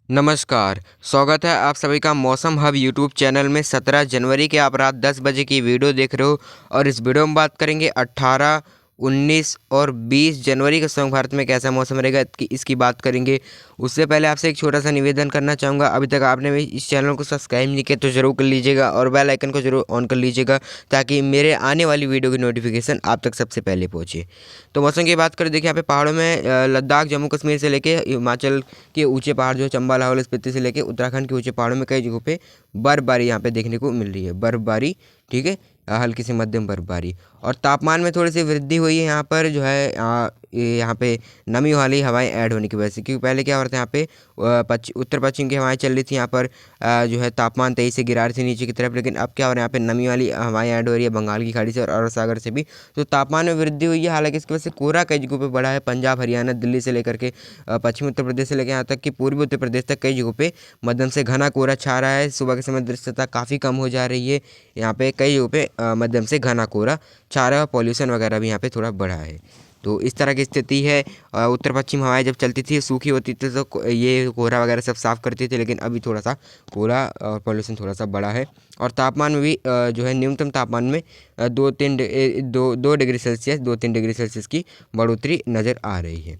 नमस्कार, स्वागत है आप सभी का मौसम हब यूट्यूब चैनल में। 17 जनवरी के आप रात 10 बजे की वीडियो देख रहे हो और इस वीडियो में बात करेंगे 18, 19 और 20 जनवरी के समय भारत में कैसा मौसम रहेगा इसकी बात करेंगे। उससे पहले आपसे एक छोटा सा निवेदन करना चाहूँगा, अभी तक आपने भी इस चैनल को सब्सक्राइब नहीं किया तो ज़रूर कर लीजिएगा और बेल आइकन को जरूर ऑन कर लीजिएगा ताकि मेरे आने वाली वीडियो की नोटिफिकेशन आप तक सबसे पहले पहुँचे। तो मौसम की बात करें, देखिए यहाँ पे पहाड़ों में लद्दाख, जम्मू कश्मीर से लेके हिमाचल के ऊंचे पहाड़ जो चंबा, लाहौल स्पीति से लेके उत्तराखंड के ऊंचे पहाड़ों में कई जगहों पे बर्फबारी यहाँ पे देखने को मिल रही है। बर्फबारी, ठीक है, हल्की से मध्यम बर्फबारी। और तापमान में थोड़ी सी वृद्धि हुई है यहाँ पर, जो है यहाँ पे नमी वाली हवाएं ऐड होने की वजह से, क्योंकि पहले क्या हो रहा था यहाँ पे उत्तर पश्चिम की हवाएं चल रही थी यहाँ पर, जो है तापमान 23 से गिरा रही थी नीचे की तरफ। लेकिन अब क्या हो रहा है, यहाँ पे नमी वाली हवाएं ऐड हो रही है बंगाल की खाड़ी से और अरब सागर से भी, तो तापमान में वृद्धि हुई है। हालांकि इसकी वजह से कोहरा कई जगहों पे बढ़ा है। पंजाब, हरियाणा, दिल्ली से लेकर के पश्चिमी उत्तर प्रदेश से लेकर यहाँ तक कि पूर्वी उत्तर प्रदेश तक कई जगहों पे मध्यम से घना कोहरा छा रहा है। सुबह के समय दृश्यता काफ़ी कम हो जा रही है। यहाँ पे कई जगहों पे मध्यम से घना कोहरा छा रहा है और पॉल्यूशन वगैरह भी यहाँ पे थोड़ा बढ़ा है। तो इस तरह की स्थिति है। उत्तर पश्चिम हवाएं जब चलती थी, सूखी होती थी, तो ये कोहरा वगैरह सब साफ़ करती थी। लेकिन अभी थोड़ा सा कोहरा और पॉल्यूशन थोड़ा सा बढ़ा है। और तापमान में भी जो है न्यूनतम तापमान में 2-3 डिग्री सेल्सियस की बढ़ोतरी नज़र आ रही है।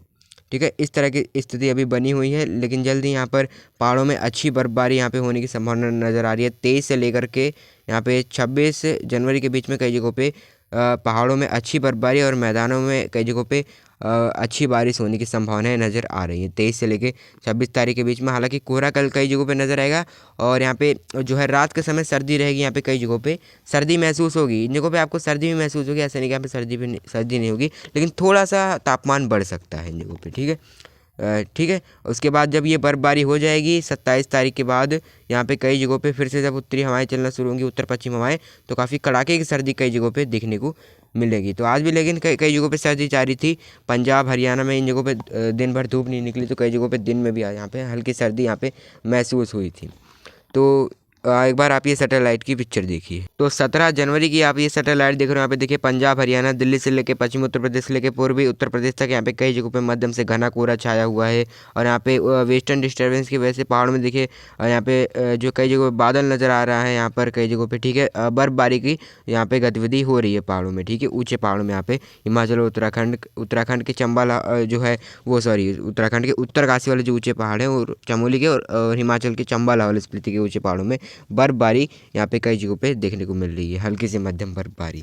ठीक है, इस तरह की स्थिति अभी बनी हुई है। लेकिन जल्द ही यहाँ पर पहाड़ों में अच्छी बर्फबारी यहाँ पे होने की संभावना नज़र आ रही है। 23 से लेकर के यहाँ पे 26 जनवरी के बीच में कई जगहों पे पहाड़ों में अच्छी बर्फबारी और मैदानों में कई जगहों पे अच्छी बारिश होने की संभावनाएं नज़र आ रही है 23 से लेके 26 तारीख के बीच में। हालांकि कोहरा कल कई जगहों पे नज़र आएगा और यहाँ पे जो है रात के समय सर्दी रहेगी। यहाँ पे कई जगहों पे सर्दी महसूस होगी। इन जगहों पे आपको सर्दी भी महसूस होगी, ऐसा नहीं कि यहाँ पे सर्दी नहीं होगी, लेकिन थोड़ा सा तापमान बढ़ सकता है इन जगहों पर। ठीक है, ठीक है। उसके बाद जब ये बर्फबारी हो जाएगी 27 तारीख के बाद, यहाँ पे कई जगहों पे फिर से जब उत्तरी हवाएं चलना शुरू होंगी, उत्तर पश्चिम हवाएं, तो काफ़ी कड़ाके की सर्दी कई जगहों पे देखने को मिलेगी। तो आज भी लेकिन कई कई जगहों पे सर्दी जारी थी। पंजाब, हरियाणा में इन जगहों पे दिन भर धूप नहीं निकली, तो कई जगहों पे दिन में भी यहाँ पे हल्की सर्दी यहाँ पे महसूस हुई थी। तो एक बार आप ये सैटेलाइट की पिक्चर देखिए। तो 17 जनवरी की आप ये सैटेलाइट देख रहे हो। यहाँ पे देखिए पंजाब, हरियाणा, दिल्ली से लेके पश्चिमी उत्तर प्रदेश से लेके पूर्वी उत्तर प्रदेश तक यहाँ पे कई जगहों पे मध्यम से घना कोहरा छाया हुआ है। और यहाँ पे वेस्टर्न डिस्टर्बेंस की वजह से पहाड़ में देखिए यहाँ पे जो कई जगहों पे बादल नज़र आ रहा है यहाँ पर कई जगहों पे। ठीक है, बर्फबारी की यहाँ पे गतिविधि हो रही है पहाड़ों में। ठीक है, ऊँचे पहाड़ों में यहाँ पे हिमाचल और उत्तराखंड के चंबा जो है वो, सॉरी, उत्तराखंड के उत्तरकाशी वाले जो ऊँचे पहाड़ हैं, और चमोली के और हिमाचल के चंबा, लाहौल स्पीति के ऊँचे पहाड़ों में बर्फबारी यहाँ पे कई जगहों पे देखने को मिल रही है, हल्की से मध्यम बर्फबारी।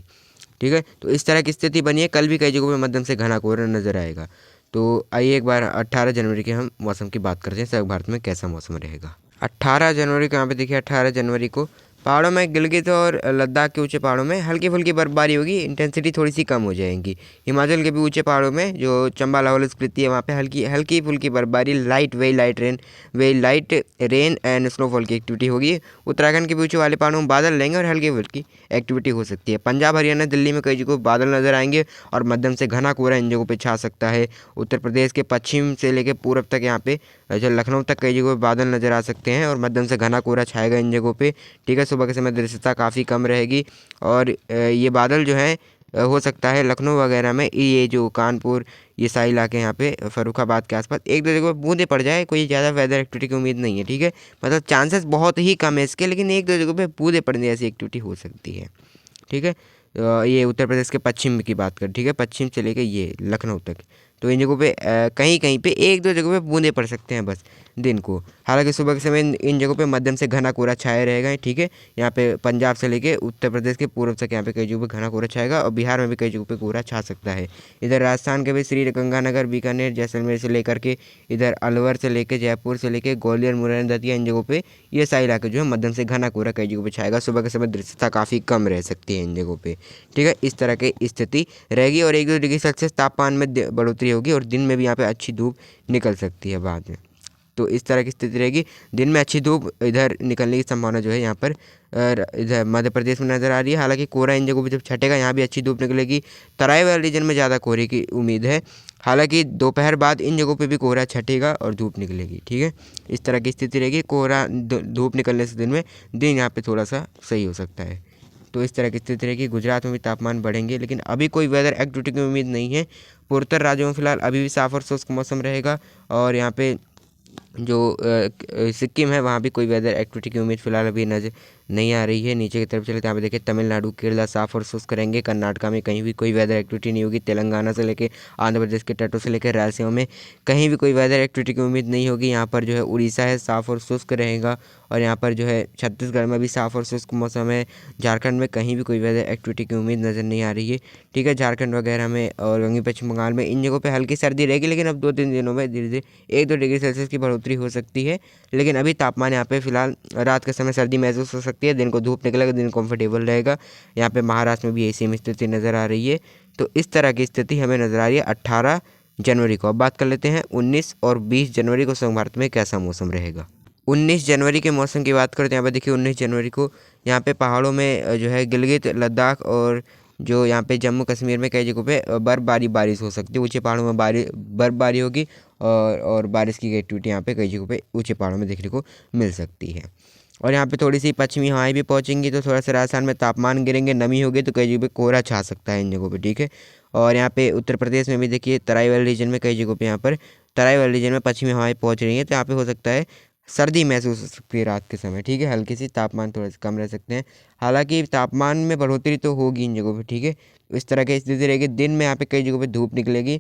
ठीक है, तो इस तरह की स्थिति बनी है। कल भी कई जगहों पे मध्यम से घना कोहरा नजर आएगा। तो आइए एक बार 18 जनवरी के हम मौसम की बात करते हैं, सब भारत में कैसा मौसम रहेगा। 18 जनवरी को यहाँ पे देखिए, 18 जनवरी को पहाड़ों में गिलगित और लद्दाख के ऊंचे पहाड़ों में हल्की फुल्की बर्फबारी होगी, इंटेंसिटी थोड़ी सी कम हो जाएगी। हिमाचल के भी ऊंचे पहाड़ों में जो चंबा, लाहौल स्पीति है, वहाँ पे हल्की फुल्की बर्फबारी, very light rain and snowfall की एक्टिविटी होगी। उत्तराखंड के भी ऊंचे वाले पहाड़ों में बादल रहेंगे और हल्की फुल्की एक्टिविटी हो सकती है। पंजाब, हरियाणा, दिल्ली में कई जगहों बादल नजर आएंगे और मध्यम से घना कोहरा इन जगहों पर छा सकता है। उत्तर प्रदेश के पश्चिम से लेकर पूर्व तक यहाँ पे जो लखनऊ तक कई जगहों बादल नजर आ सकते हैं और मध्यम से घना कोहरा छाएगा इन जगहों पे। ठीक है, सुबह के समय दृश्यता काफ़ी कम रहेगी और ये बादल जो है हो सकता है लखनऊ वगैरह में, ये जो कानपुर, ये सारे इलाके यहाँ पे फर्रुखाबाद के आसपास एक दो जगह बूंदे पड़ जाए। कोई ज़्यादा वेदर एक्टिविटी की उम्मीद नहीं है। ठीक है, मतलब चांसेस बहुत ही कम है इसके, लेकिन एक दो जगह पे बूंदे पड़ने जैसी एक्टिविटी हो सकती है। ठीक है, ये उत्तर प्रदेश के पश्चिम की बात कर, ठीक है, पश्चिम से लेकर ये लखनऊ तक, तो इन जगहों पे कहीं कहीं पे एक दो जगहों पे बूंदे पड़ सकते हैं बस दिन को। हालांकि सुबह के समय इन जगहों पे मध्यम से घना कोहरा छाया रहेगा। ठीक है, यहाँ पे पंजाब से लेके उत्तर प्रदेश के पूर्व तक यहाँ पे कई जगहों पे घना कोहरा छाएगा और बिहार में भी कई जगहों पे कोहरा छा सकता है। इधर राजस्थान के भी श्री गंगानगर, बीकानेर, जैसलमेर से लेकर के इधर अलवर से लेकर जयपुर से लेकर ग्वालियर, मुरैना, दतिया, इन जगहों पे ये सारे इलाके जो है मध्यम से घना कोहरा कई जगहों पे छाएगा। सुबह के समय दृश्यता काफ़ी कम रह सकती है इन जगहों पे। ठीक है, इस तरह की स्थिति रहेगी और 1-2 डिग्री सेल्सियस तापमान में बढ़ोतरी होगी और दिन में भी यहाँ पे अच्छी धूप निकल सकती है बाद में। तो इस तरह की स्थिति रहेगी, दिन में अच्छी धूप इधर निकलने की संभावना जो है यहाँ पर इधर मध्य प्रदेश में नज़र आ रही है। हालांकि कोहरा इन जगहों पर जब छटेगा यहाँ भी अच्छी धूप निकलेगी। तराई वाले रीजन में ज़्यादा कोहरे की उम्मीद है। हालांकि दोपहर बाद इन जगहों पे भी कोहरा छटेगा और धूप निकलेगी। ठीक है, इस तरह की स्थिति रहेगी। कोहरा धूप निकलने से दिन यहाँ पे थोड़ा सा सही हो सकता है। तो इस तरह की स्थिति रहेगी। गुजरात में भी तापमान बढ़ेंगे, लेकिन अभी कोई वेदर एक्टिविटी की उम्मीद नहीं है। पूर्वोत्तर राज्यों में फिलहाल अभी भी साफ और शुष्क मौसम रहेगा और यहाँ पे जो सिक्किम है वहाँ भी कोई वेदर एक्टिविटी की उम्मीद फिलहाल अभी नजर नहीं आ रही है। नीचे की तरफ चले तो यहाँ पे देखिए तमिलनाडु केरला साफ और शुष्क रहेंगे। कर्नाटका में कहीं भी कोई वेदर एक्टिविटी नहीं होगी। तेलंगाना से लेकर आंध्र प्रदेश के तटों से लेकर रायलसीमा में कहीं भी कोई वेदर एक्टिविटी की उम्मीद नहीं होगी। यहाँ पर जो है उड़ीसा है साफ और शुष्क रहेगा। और यहाँ पर जो है छत्तीसगढ़ में भी साफ और शुष्क मौसम है। झारखंड में कहीं भी कोई वेदर एक्टिविटी की उम्मीद नज़र नहीं आ रही है। ठीक है, झारखंड वगैरह में और वहीं पश्चिम बंगाल में इन जगहों पे हल्की सर्दी रहेगी, लेकिन अब 2-3 दिनों में धीरे धीरे 1-2 डिग्री सेल्सियस की बढ़ोतरी हो सकती है। लेकिन अभी तापमान यहाँ पे फिलहाल रात के समय सर्दी महसूस हो सकती है, दिन को धूप निकलेगा, दिन कंफर्टेबल रहेगा। यहाँ पे महाराष्ट्र में भी ऐसी सेम स्थिति नज़र आ रही है। तो इस तरह की स्थिति हमें नज़र आ रही है 18 जनवरी को। अब बात कर लेते हैं 19 और 20 जनवरी को संघ भारत में कैसा मौसम रहेगा। 19 जनवरी के मौसम की बात करें तो यहाँ पर देखिए 19 जनवरी को यहाँ पे पहाड़ों में जो है गिलगित लद्दाख और जो यहाँ पे जम्मू कश्मीर में कई जगहों पे बर्फबारी बारिश हो सकती है। ऊंचे पहाड़ों में बर्फबारी होगी और बारिश की एक्टिविटी यहाँ पे कई जगहों पे ऊंचे पहाड़ों में देखने को मिल सकती है। और यहाँ पे थोड़ी सी पश्चिमी हवाएं भी पहुँचेंगी तो थोड़ा सा राजस्थान में तापमान गिरेंगे, नमी होगी तो कई जगहों पे कोहरा छा सकता है इन जगहों पे। ठीक है, और यहाँ पे उत्तर प्रदेश में भी देखिए तराई वाले रीजन में कई जगहों पे यहाँ पर तराई वाले रीजन में पश्चिमी हवाएं पहुँच रही हैं, तो यहाँ पे हो सकता है सर्दी महसूस हो सकती है रात के समय। ठीक है, हल्की सी तापमान थोड़ा सा कम रह सकते हैं। हालांकि तापमान में बढ़ोतरी तो होगी इन जगहों पे। ठीक है, इस तरह की स्थिति रहेगी। दिन में यहाँ पे कई जगहों पे धूप निकलेगी,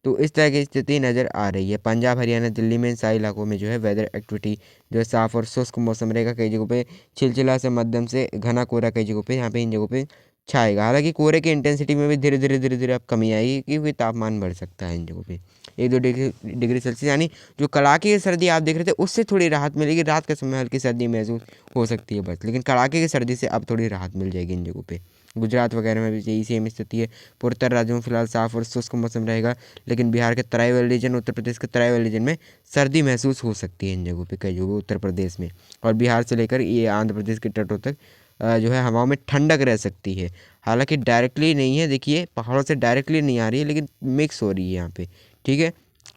तो इस तरह की स्थिति नज़र आ रही है। पंजाब हरियाणा दिल्ली में इन सारे इलाकों में जो है वेदर एक्टिविटी जो है साफ और शुष्क मौसम रहेगा। कई जगहों पे चिलचिला से मध्यम से घना कोहरा कई जगहों पे यहाँ पे इन जगहों पे छाएगा। हालांकि कोहरे की इंटेंसिटी में भी धीरे धीरे अब कमी आएगी, क्योंकि तापमान बढ़ सकता है इन जगहों पे 1-2 डिग्री सेल्सियस। यानी जो कड़ाके की सर्दी आप देख रहे थे उससे थोड़ी राहत मिलेगी। रात के समय हल्की सर्दी महसूस हो सकती है बस, लेकिन कड़ाके की सर्दी से अब थोड़ी राहत मिल जाएगी इन जगहों पे। गुजरात वगैरह में भी यही सेम स्थिति है। पूर्वोत्तर राज्यों में फिलहाल साफ और शुष्क मौसम रहेगा, लेकिन बिहार के तराई वाले रीजन, उत्तर प्रदेश के तराई वाले रीजन में सर्दी महसूस हो सकती है इन जगहों पे, कई जगहों उत्तर प्रदेश में। और बिहार से लेकर ये आंध्र प्रदेश के तटों तक जो है हवाओं में ठंडक रह सकती है। हालांकि डायरेक्टली नहीं है, देखिए पहाड़ों से डायरेक्टली नहीं आ रही है, लेकिन मिक्स हो रही है यहाँ पे। ठीक है,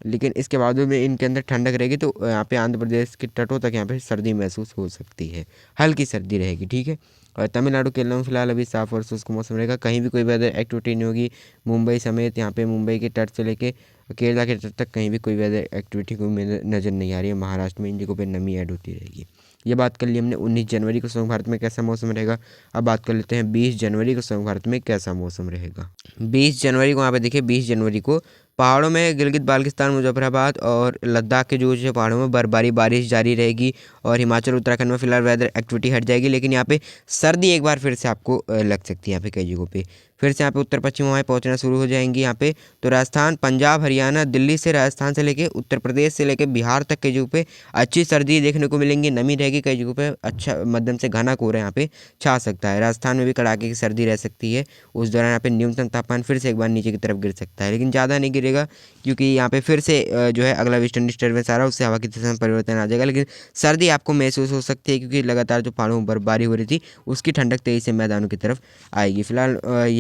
लेकिन इसके बावजूद में इनके अंदर ठंडक रहेगी, तो यहाँ पे आंध्र प्रदेश के तटों तक यहाँ पे सर्दी महसूस हो सकती है, हल्की सर्दी रहेगी। ठीक है, और तमिलनाडु केरल में फिलहाल अभी साफ और शुष्क मौसम रहेगा। कहीं भी कोई वेदर एक्टिविटी नहीं होगी। मुंबई समेत यहाँ पे मुंबई के तट से लेके केरला के तट तक कहीं भी कोई वेदर एक्टिविटी को नज़र नहीं आ रही है। महाराष्ट्र में इन जगहों पे नमी ऐड होती रहेगी। ये बात कर ली हमने 19 जनवरी को संघ भारत में कैसा मौसम रहेगा। अब बात कर लेते हैं 20 जनवरी को संघ भारत में कैसा मौसम रहेगा। 20 जनवरी को यहाँ पे देखिए 20 जनवरी को पहाड़ों में गिलगित बाल्टिस्तान मुजफ्फराबाद और लद्दाख के जो पहाड़ों में बर्फबारी बारिश जारी रहेगी। और हिमाचल उत्तराखंड में फिलहाल वेदर एक्टिविटी हट जाएगी, लेकिन यहाँ पे सर्दी एक बार फिर से आपको लग सकती है। यहाँ पे कई जगहों पे फिर से यहाँ पे उत्तर पश्चिम हवाएं पहुँचना शुरू हो जाएंगी। यहाँ पे तो राजस्थान, पंजाब, हरियाणा, दिल्ली से राजस्थान से लेके उत्तर प्रदेश से लेके बिहार तक कई जगहों पे अच्छी सर्दी देखने को मिलेंगी। नमी रहेगी, कई जगहों पे अच्छा मध्यम से घना कोहरा यहाँ पे छा सकता है। राजस्थान में भी कड़ाके की सर्दी रह सकती है। उस दौरान यहाँ पे न्यूनतम तापमान फिर से एक बार नीचे की तरफ गिर सकता है, लेकिन ज़्यादा नहीं गिरेगा, क्योंकि यहाँ पे फिर से जो है अगला वेस्टर्न डिस्टर्बेंस आ रहा है, उससे हवा की दिशा में परिवर्तन आ जाएगा। लेकिन सर्दी आपको महसूस हो सकती है, क्योंकि लगातार जो पहाड़ों में बर्फबारी हो रही थी उसकी ठंडक तेजी से मैदानों की तरफ आएगी। फिलहाल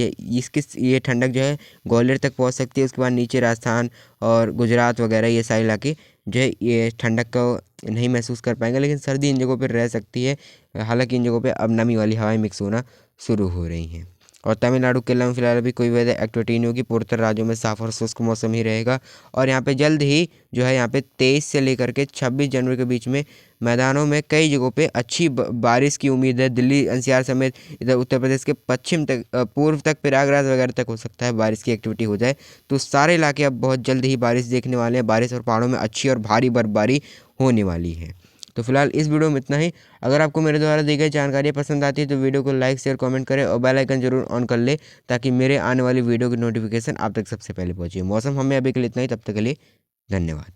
ये ठंडक जो है ग्वालियर तक पहुँच सकती है। उसके बाद नीचे राजस्थान और गुजरात वगैरह ये सारे इलाके जो है ये ठंडक को नहीं महसूस कर पाएंगे, लेकिन सर्दी इन जगहों पर रह सकती है। हालांकि इन जगहों पे अब नमी वाली हवाएं मिक्स होना शुरू हो रही हैं। और तमिलनाडु केरल में फिलहाल अभी कोई वेदर एक्टिविटी नहीं होगी। पूर्वोत्तर राज्यों में साफ और शुष्क मौसम ही रहेगा। और यहाँ पे जल्द ही जो है यहाँ पे 23 से लेकर के 26 जनवरी के बीच में मैदानों में कई जगहों पे अच्छी बारिश की उम्मीद है। दिल्ली एनसीआर समेत इधर उत्तर प्रदेश के पश्चिम तक, पूर्व तक, प्रयागराज वगैरह तक हो सकता है बारिश की एक्टिविटी हो जाए। तो सारे इलाके अब बहुत जल्द ही बारिश देखने वाले हैं। बारिश और पहाड़ों में अच्छी और भारी बर्फबारी होने वाली है। तो फिलहाल इस वीडियो में इतना ही। अगर आपको मेरे द्वारा दी गई जानकारी पसंद आती है तो वीडियो को लाइक, शेयर, कमेंट करें और बेल आइकन जरूर ऑन कर ले, ताकि मेरे आने वाली वीडियो की नोटिफिकेशन आप तक सबसे पहले पहुंचे। मौसम हमें अभी के लिए इतना ही, तब तक के लिए धन्यवाद।